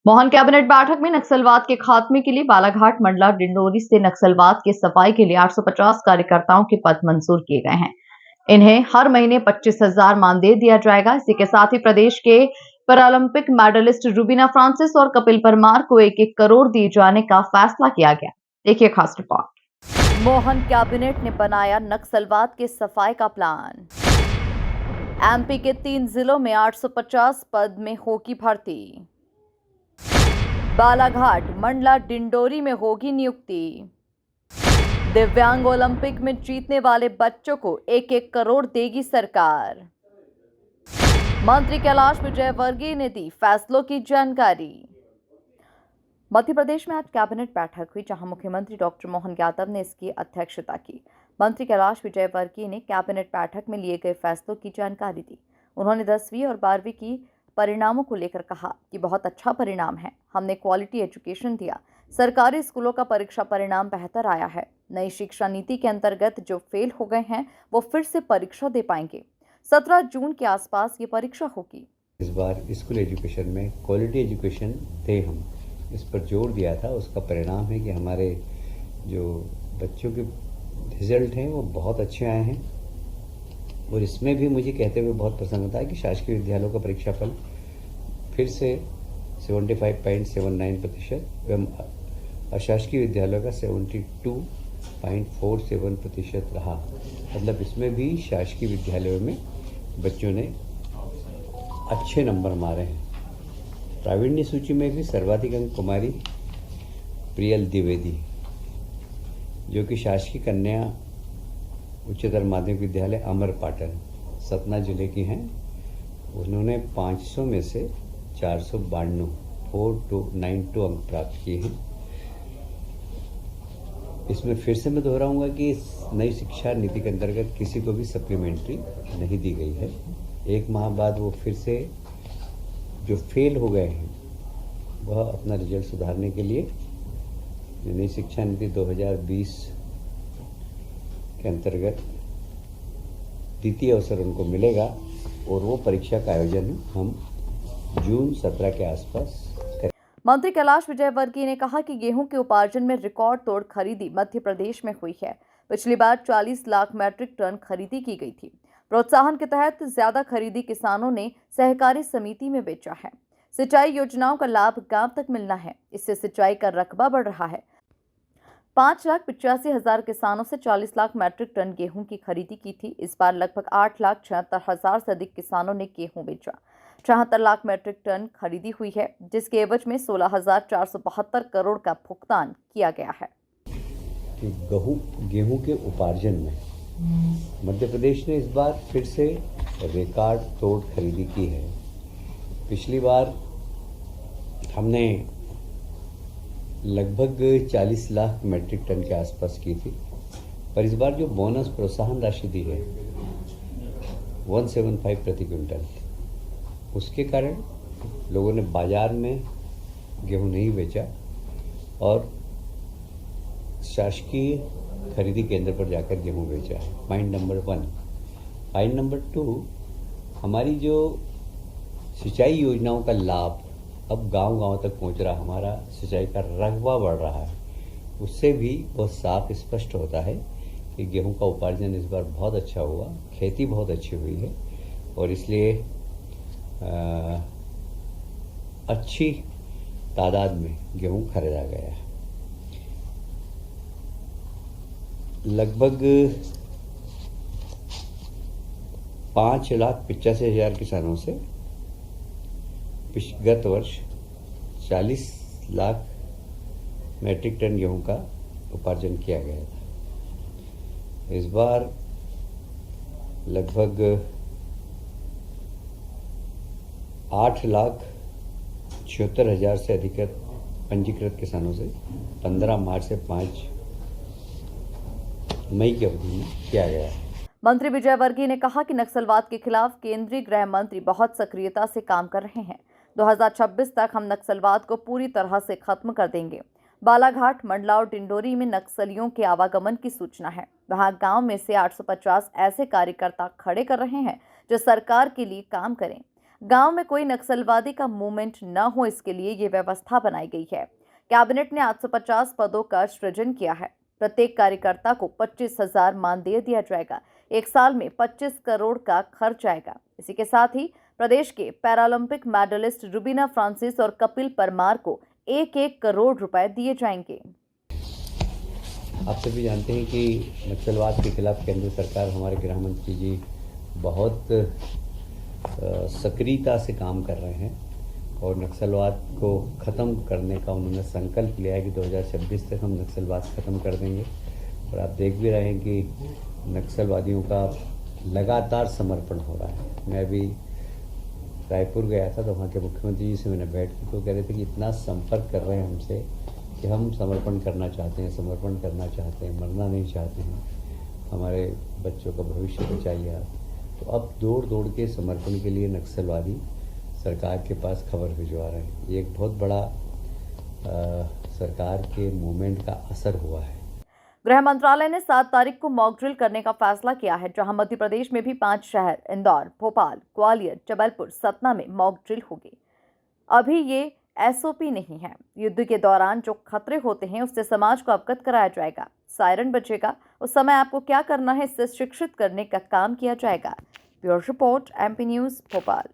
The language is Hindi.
मोहन कैबिनेट बैठक में नक्सलवाद के खात्मे के लिए बालाघाट मंडला डिंडोरी से नक्सलवाद के सफाई के लिए 850 कार्यकर्ताओं के पद मंजूर किए गए हैं। इन्हें हर महीने 25,000 मानदेय दिया जाएगा। इसी के साथ ही प्रदेश के पैरालंपिक मेडलिस्ट रूबीना फ्रांसिस और कपिल परमार को 1-1 करोड़ दिए जाने का फैसला किया गया। देखिए खास रिपोर्ट। मोहन कैबिनेट ने बनाया नक्सलवाद के सफाई का प्लान। एमपी के 3 जिलों में 850 पद में होगी भर्ती। बालाघाट मंडला डिंडोरी में होगी नियुक्ति। दिव्यांग ओलंपिक में जीतने वाले बच्चों को 1-1 करोड़ देगी सरकार। मंत्री कैलाश विजयवर्गीय ने दी फैसलों की जानकारी। मध्य प्रदेश में आज कैबिनेट बैठक हुई, जहां मुख्यमंत्री डॉक्टर मोहन यादव ने इसकी अध्यक्षता की। मंत्री कैलाश विजयवर्गीय ने कैबिनेट बैठक में लिए गए फैसलों की जानकारी दी। उन्होंने 10वीं और 12वीं की परिणामों को लेकर कहा कि बहुत अच्छा परिणाम है, हमने क्वालिटी एजुकेशन दिया। सरकारी स्कूलों का परीक्षा परिणाम बेहतर आया है। नई शिक्षा नीति के अंतर्गत जो फेल हो गए हैं वो फिर से परीक्षा दे पाएंगे। 17 जून के आसपास ये परीक्षा होगी। इस बार स्कूल एजुकेशन में क्वालिटी एजुकेशन थे, हम इस पर जोर दिया था। उसका परिणाम है कि हमारे जो बच्चों के रिजल्ट हैं वो बहुत अच्छे आए हैं। और इसमें भी मुझे कहते हुए बहुत प्रसन्नता है कि शासकीय विद्यालयों का परीक्षाफल फिर से 75.79% एवं अशासकीय विद्यालयों का 72.47% रहा। मतलब इसमें भी शासकीय विद्यालयों में बच्चों ने अच्छे नंबर मारे हैं। प्रावीण्य सूची में भी सर्वाधिक अंक कुमारी प्रियल द्विवेदी, जो कि शासकीय कन्या उच्चतर माध्यमिक विद्यालय अमरपाटन सतना जिले की हैं। उन्होंने 500 में से 492 अंक प्राप्त किए हैं। इसमें फिर से मैं दोहराऊंगा कि इस नई शिक्षा नीति के अंतर्गत किसी को भी सप्लीमेंट्री नहीं दी गई है। 1 माह बाद वो फिर से जो फेल हो गए हैं वह अपना रिजल्ट सुधारने के लिए नई शिक्षा नीति 2020 के अंतर्गत द्वितीय अवसर उनको मिलेगा और वो परीक्षा का आयोजन हम जून 17 के आसपास करें। मंत्री कैलाश विजयवर्गीय ने कहा कि गेहूं के उपार्जन में रिकॉर्ड तोड़ खरीदी मध्य प्रदेश में हुई है। पिछली बार 40 लाख मैट्रिक टन खरीदी की गई थी। प्रोत्साहन के तहत ज्यादा खरीदी किसानों ने सहकारी समिति में बेचा है। सिंचाई योजनाओं का लाभ गांव तक मिलना है, इससे सिंचाई का रकबा बढ़ रहा है। 5,85,000 किसानों से 40 लाख मैट्रिक टन गेहूं की खरीदी की थी। इस बार लगभग 8,76,000 से अधिक किसानों ने गेहूं बेचा। 74 लाख मैट्रिक टन खरीदी हुई है, जिसके एवज में 16,472 करोड़ का भुगतान किया गया है। गेहूं के उपार्जन में मध्य प्रदेश ने इस बार फिर से रिकॉर्ड तोड़ खरीदी की है। पिछली बार हमने लगभग 40 लाख मैट्रिक टन के आसपास की थी, पर इस बार जो बोनस प्रोत्साहन राशि दी है 175 प्रति क्विंटल, उसके कारण लोगों ने बाजार में गेहूं नहीं बेचा और शासकीय खरीदी केंद्र पर जाकर गेहूं बेचा है। Point number 1। पॉइंट नंबर 2, हमारी जो सिंचाई योजनाओं का लाभ अब गांव-गांव तक पहुंच रहा, हमारा सिंचाई का रकबा बढ़ रहा है। उससे भी बहुत साफ स्पष्ट होता है कि गेहूं का उपार्जन इस बार बहुत अच्छा हुआ, खेती बहुत अच्छी हुई है और इसलिए अच्छी तादाद में गेहूं खरीदा गया है। लगभग 5,85,000 किसानों से गत वर्ष 40 लाख मैट्रिक टन गेहूं का उपार्जन किया गया था। इस बार लगभग 8,76,000 से अधिक पंजीकृत किसानों से 15 मार्च से 5 मई की अवधि में किया गया है। मंत्री विजयवर्गीय ने कहा कि नक्सलवाद के खिलाफ केंद्रीय गृह मंत्री बहुत सक्रियता से काम कर रहे हैं। 2026 तक हम नक्सलवाद को पूरी तरह से खत्म कर देंगे। बालाघाट, मंडला और डिंडोरी में नक्सलियों के आवागमन की सूचना है। वहां गांव में से 850 ऐसे कार्यकर्ता खड़े कर रहे हैं जो सरकार के लिए काम करें। गांव में कोई नक्सलवादी का मूवमेंट न हो, इसके लिए ये व्यवस्था बनाई गई है। कैबिनेट ने 850 पदों का सृजन किया है। प्रत्येक कार्यकर्ता को 25,000 मानदेय दिया जाएगा। एक साल में 25 करोड़ का खर्च आएगा। इसी के साथ ही प्रदेश के पैरालंपिक मेडलिस्ट रुबीना फ्रांसिस और कपिल परमार को 1-1 करोड़ रुपए दिए जाएंगे। आप सभी जानते हैं कि नक्सलवाद के खिलाफ केंद्र सरकार, हमारे गृह मंत्री जी बहुत सक्रियता से काम कर रहे हैं और नक्सलवाद को ख़त्म करने का उन्होंने संकल्प लिया है कि 2026 तक हम नक्सलवाद ख़त्म कर देंगे। और आप देख भी रहे हैं कि नक्सलवादियों का लगातार समर्पण हो रहा है। मैं अभी रायपुर गया था तो वहाँ के मुख्यमंत्री जी से मैंने बैठ की तो कह रहे थे कि इतना संपर्क कर रहे हैं हमसे कि हम समर्पण करना चाहते हैं, मरना नहीं चाहते हैं, हमारे बच्चों का भविष्य बचाइए आप। तो अब दौड़ दौड़ के समर्पण के लिए नक्सलवादी सरकार के पास खबर भिजवा रहे हैं। ये एक बहुत बड़ा सरकार के मूवमेंट का असर हुआ है। गृह मंत्रालय ने 7 तारीख को मॉक ड्रिल करने का फैसला किया है, जहां मध्य प्रदेश में भी 5 शहर इंदौर, भोपाल, ग्वालियर, जबलपुर, सतना में मॉक ड्रिल होगी। अभी ये एसओपी नहीं है। युद्ध के दौरान जो खतरे होते हैं उससे समाज को अवगत कराया जाएगा। सायरन बजेगा, उस समय आपको क्या करना है इससे शिक्षित करने का काम किया जाएगा। Bureau report, MP news, Bhopal.